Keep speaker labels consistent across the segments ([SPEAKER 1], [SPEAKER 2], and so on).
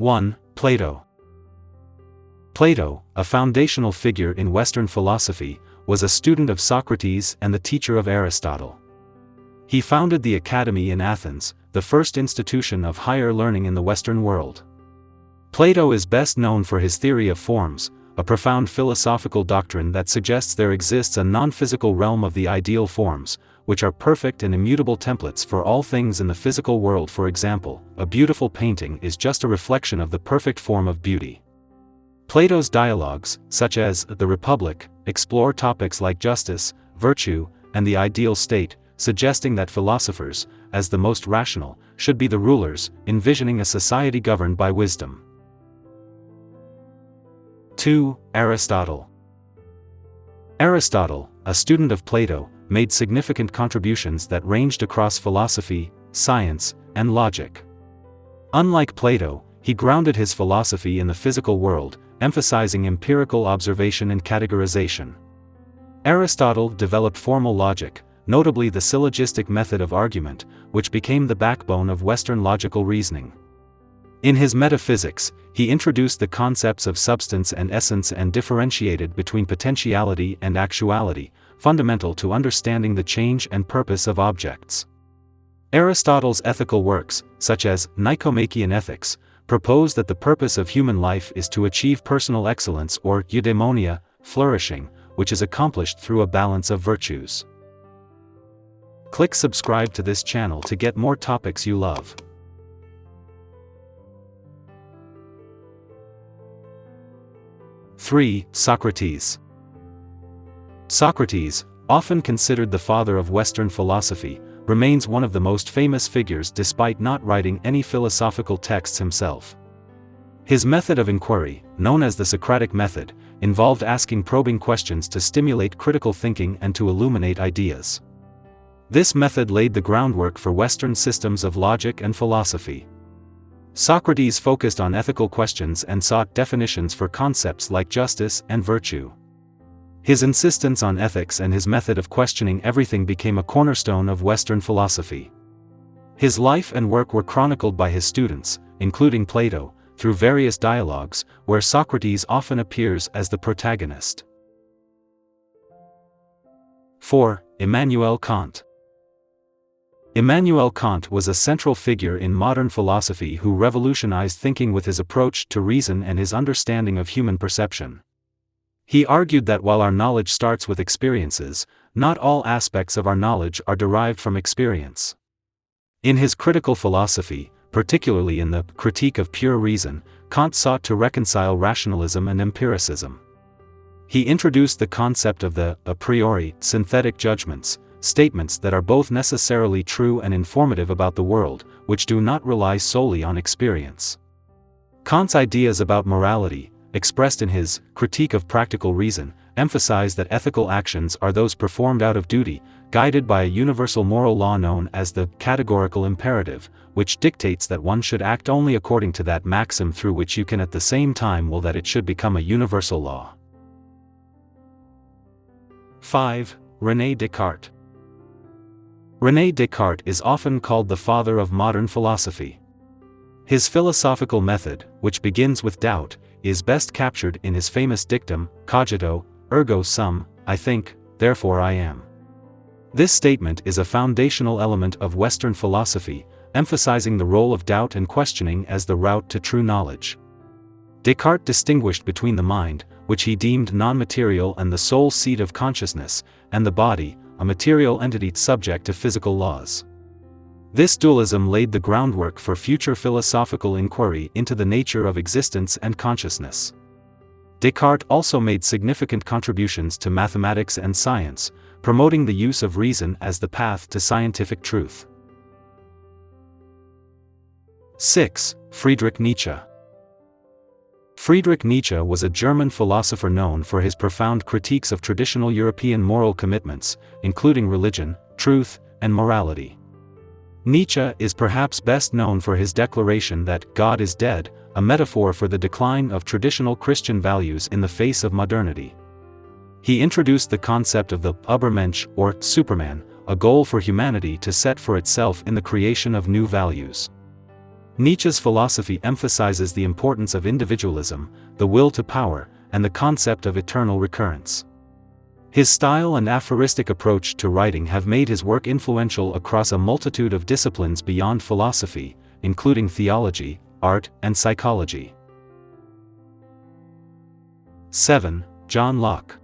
[SPEAKER 1] 1. Plato. Plato, a foundational figure in Western philosophy, was a student of Socrates and the teacher of Aristotle. He founded the Academy in Athens, the first institution of higher learning in the Western world. Plato is best known for his theory of forms, a profound philosophical doctrine that suggests there exists a non-physical realm of the ideal forms, which are perfect and immutable templates for all things in the physical world. For example, a beautiful painting is just a reflection of the perfect form of beauty. Plato's dialogues, such as The Republic, explore topics like justice, virtue, and the ideal state, suggesting that philosophers, as the most rational, should be the rulers, envisioning a society governed by wisdom. 2. Aristotle. Aristotle, a student of Plato, made significant contributions that ranged across philosophy, science, and logic. Unlike Plato, he grounded his philosophy in the physical world, emphasizing empirical observation and categorization. Aristotle developed formal logic, notably the syllogistic method of argument, which became the backbone of Western logical reasoning. In his Metaphysics, he introduced the concepts of substance and essence and differentiated between potentiality and actuality, fundamental to understanding the change and purpose of objects. Aristotle's ethical works, such as Nicomachean Ethics, propose that the purpose of human life is to achieve personal excellence or eudaimonia, flourishing, which is accomplished through a balance of virtues. Click subscribe to this channel to get more topics you love. 3. Socrates. Socrates, often considered the father of Western philosophy, remains one of the most famous figures despite not writing any philosophical texts himself. His method of inquiry, known as the Socratic method, involved asking probing questions to stimulate critical thinking and to illuminate ideas. This method laid the groundwork for Western systems of logic and philosophy. Socrates focused on ethical questions and sought definitions for concepts like justice and virtue. His insistence on ethics and his method of questioning everything became a cornerstone of Western philosophy. His life and work were chronicled by his students, including Plato, through various dialogues, where Socrates often appears as the protagonist. 4. Immanuel Kant. Immanuel Kant was a central figure in modern philosophy who revolutionized thinking with his approach to reason and his understanding of human perception. He argued that while our knowledge starts with experiences, not all aspects of our knowledge are derived from experience. In his critical philosophy, particularly in the Critique of Pure Reason, Kant sought to reconcile rationalism and empiricism. He introduced the concept of the a priori synthetic judgments, statements that are both necessarily true and informative about the world, which do not rely solely on experience. Kant's ideas about morality, expressed in his Critique of Practical Reason, emphasize that ethical actions are those performed out of duty, guided by a universal moral law known as the categorical imperative, which dictates that one should act only according to that maxim through which you can at the same time will that it should become a universal law. 5. René Descartes. René Descartes is often called the father of modern philosophy. His philosophical method, which begins with doubt, is best captured in his famous dictum, cogito, ergo sum, I think, therefore I am. This statement is a foundational element of Western philosophy, emphasizing the role of doubt and questioning as the route to true knowledge. Descartes distinguished between the mind, which he deemed non-material, and the sole seat of consciousness, and the body, a material entity subject to physical laws. This dualism laid the groundwork for future philosophical inquiry into the nature of existence and consciousness. Descartes also made significant contributions to mathematics and science, promoting the use of reason as the path to scientific truth. 6. Friedrich Nietzsche. Friedrich Nietzsche was a German philosopher known for his profound critiques of traditional European moral commitments, including religion, truth, and morality. Nietzsche is perhaps best known for his declaration that God is dead, a metaphor for the decline of traditional Christian values in the face of modernity. He introduced the concept of the Übermensch or Superman, a goal for humanity to set for itself in the creation of new values. Nietzsche's philosophy emphasizes the importance of individualism, the will to power, and the concept of eternal recurrence. His style and aphoristic approach to writing have made his work influential across a multitude of disciplines beyond philosophy, including theology, art, and psychology. 7. John Locke.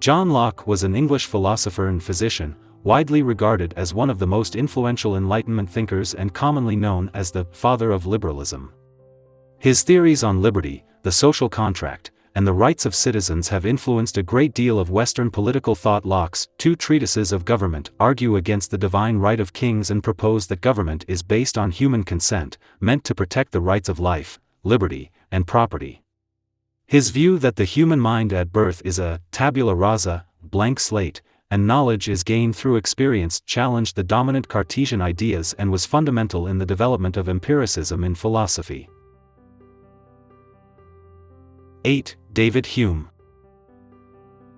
[SPEAKER 1] John Locke was an English philosopher and physician, widely regarded as one of the most influential Enlightenment thinkers and commonly known as the father of liberalism. His theories on liberty, the social contract, and the rights of citizens have influenced a great deal of Western political thought. Locke's two treatises of government argue against the divine right of kings and propose that government is based on human consent, meant to protect the rights of life, liberty, and property. His view that the human mind at birth is a tabula rasa, blank slate, and knowledge is gained through experience challenged the dominant Cartesian ideas and was fundamental in the development of empiricism in philosophy. 8. David Hume.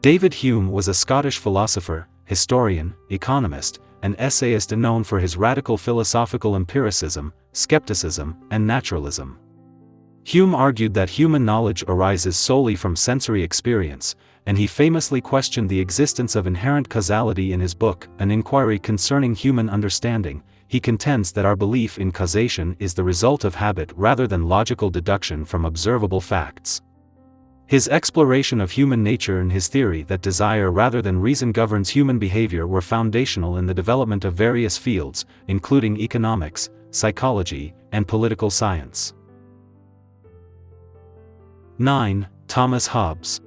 [SPEAKER 1] David Hume was a Scottish philosopher, historian, economist, and essayist known for his radical philosophical empiricism, skepticism, and naturalism. Hume argued that human knowledge arises solely from sensory experience, and he famously questioned the existence of inherent causality in his book, An Inquiry Concerning Human Understanding. He contends that our belief in causation is the result of habit rather than logical deduction from observable facts. His exploration of human nature and his theory that desire rather than reason governs human behavior were foundational in the development of various fields, including economics, psychology, and political science. 9. Thomas Hobbes.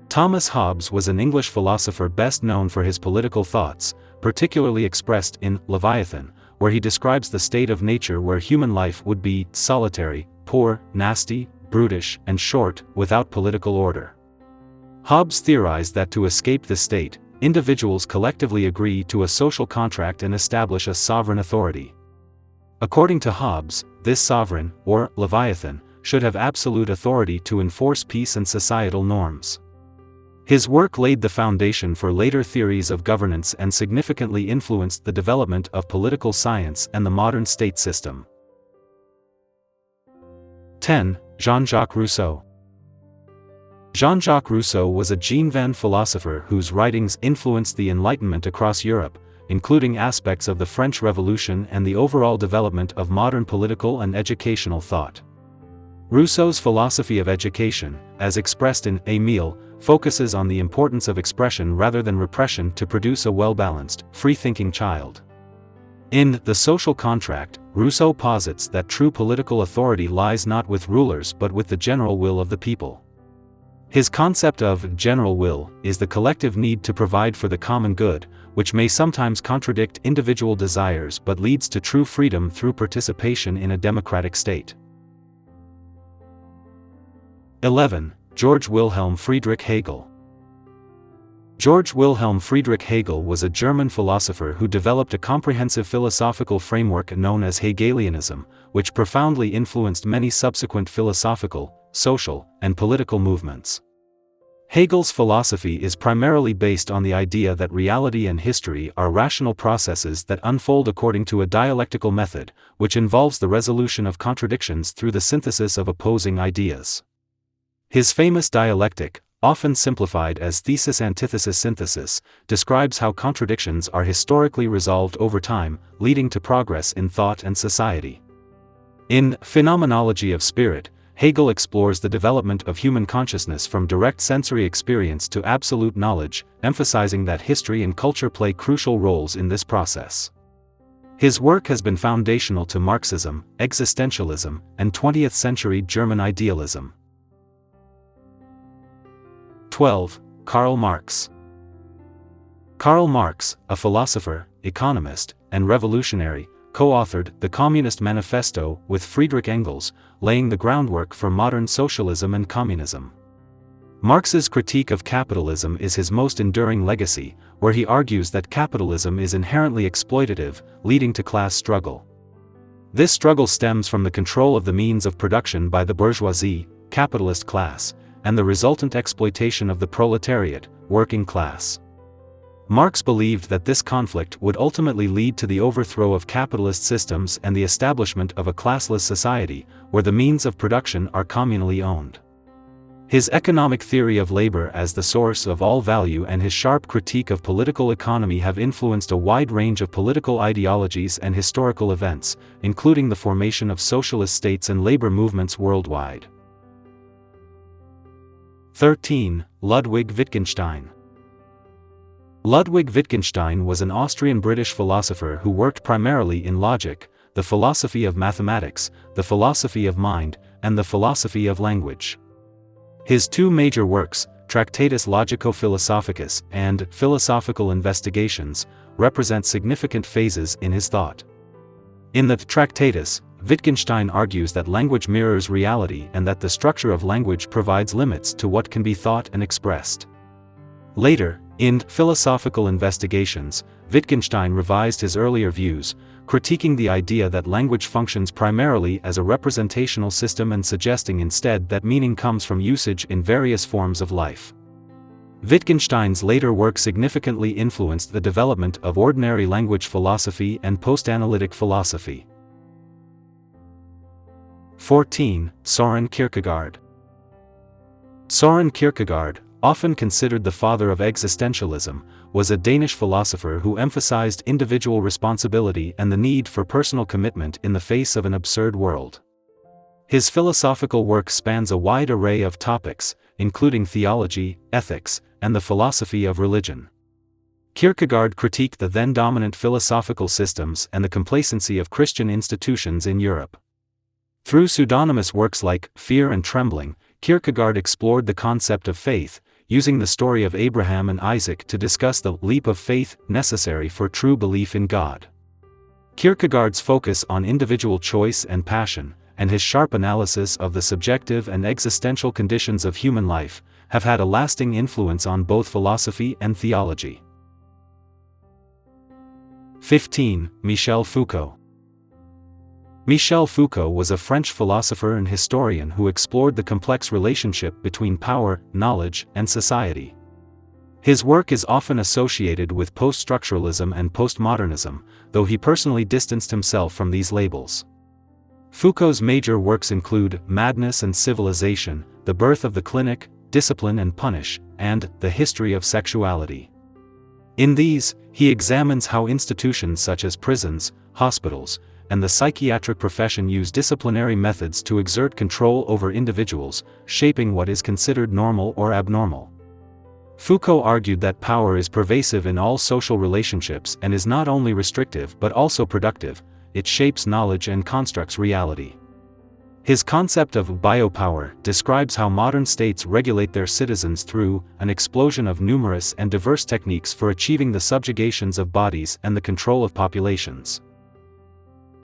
[SPEAKER 1] Thomas Hobbes was an English philosopher best known for his political thoughts, particularly expressed in Leviathan, where he describes the state of nature where human life would be solitary, poor, nasty, brutish, and short, without political order. Hobbes theorized that to escape this state, individuals collectively agree to a social contract and establish a sovereign authority. According to Hobbes, this sovereign, or Leviathan, should have absolute authority to enforce peace and societal norms. His work laid the foundation for later theories of governance and significantly influenced the development of political science and the modern state system. 10. Jean-Jacques Rousseau. Jean-Jacques Rousseau was a Genovan philosopher whose writings influenced the Enlightenment across Europe, including aspects of the French Revolution and the overall development of modern political and educational thought. Rousseau's philosophy of education, as expressed in Émile, focuses on the importance of expression rather than repression to produce a well-balanced, free-thinking child. In The Social Contract, Rousseau posits that true political authority lies not with rulers but with the general will of the people. His concept of general will is the collective need to provide for the common good, which may sometimes contradict individual desires but leads to true freedom through participation in a democratic state. 11. Georg Wilhelm Friedrich Hegel. Georg Wilhelm Friedrich Hegel was a German philosopher who developed a comprehensive philosophical framework known as Hegelianism, which profoundly influenced many subsequent philosophical, social, and political movements. Hegel's philosophy is primarily based on the idea that reality and history are rational processes that unfold according to a dialectical method, which involves the resolution of contradictions through the synthesis of opposing ideas. His famous dialectic, often simplified as thesis-antithesis-synthesis, describes how contradictions are historically resolved over time, leading to progress in thought and society. In Phenomenology of Spirit, Hegel explores the development of human consciousness from direct sensory experience to absolute knowledge, emphasizing that history and culture play crucial roles in this process. His work has been foundational to Marxism, existentialism, and 20th-century German idealism. 12. Karl Marx. Karl Marx, a philosopher, economist, and revolutionary, co-authored the Communist Manifesto with Friedrich Engels, laying the groundwork for modern socialism and communism. Marx's critique of capitalism is his most enduring legacy, where he argues that capitalism is inherently exploitative, leading to class struggle. This struggle stems from the control of the means of production by the bourgeoisie, capitalist class, and the resultant exploitation of the proletariat, working class. Marx believed that this conflict would ultimately lead to the overthrow of capitalist systems and the establishment of a classless society, where the means of production are communally owned. His economic theory of labor as the source of all value and his sharp critique of political economy have influenced a wide range of political ideologies and historical events, including the formation of socialist states and labor movements worldwide. 13. Ludwig Wittgenstein. Ludwig Wittgenstein was an Austrian-British philosopher who worked primarily in logic, the philosophy of mathematics, the philosophy of mind, and the philosophy of language. His two major works, Tractatus Logico-Philosophicus and Philosophical Investigations, represent significant phases in his thought. In the Tractatus, Wittgenstein argues that language mirrors reality and that the structure of language provides limits to what can be thought and expressed. Later, in Philosophical Investigations, Wittgenstein revised his earlier views, critiquing the idea that language functions primarily as a representational system and suggesting instead that meaning comes from usage in various forms of life. Wittgenstein's later work significantly influenced the development of ordinary language philosophy and post-analytic philosophy. 14. Søren Kierkegaard. Søren Kierkegaard, often considered the father of existentialism, was a Danish philosopher who emphasized individual responsibility and the need for personal commitment in the face of an absurd world. His philosophical work spans a wide array of topics, including theology, ethics, and the philosophy of religion. Kierkegaard critiqued the then dominant philosophical systems and the complacency of Christian institutions in Europe. Through pseudonymous works like Fear and Trembling, Kierkegaard explored the concept of faith, using the story of Abraham and Isaac to discuss the leap of faith necessary for true belief in God. Kierkegaard's focus on individual choice and passion, and his sharp analysis of the subjective and existential conditions of human life, have had a lasting influence on both philosophy and theology. 15. Michel Foucault. Michel Foucault was a French philosopher and historian who explored the complex relationship between power, knowledge, and society. His work is often associated with post-structuralism and postmodernism, though he personally distanced himself from these labels. Foucault's major works include Madness and Civilization, The Birth of the Clinic, Discipline and Punish, and The History of Sexuality. In these, he examines how institutions such as prisons, hospitals, and the psychiatric profession use disciplinary methods to exert control over individuals, shaping what is considered normal or abnormal. Foucault argued that power is pervasive in all social relationships and is not only restrictive but also productive. It shapes knowledge and constructs reality. His concept of biopower describes how modern states regulate their citizens through an explosion of numerous and diverse techniques for achieving the subjugations of bodies and the control of populations.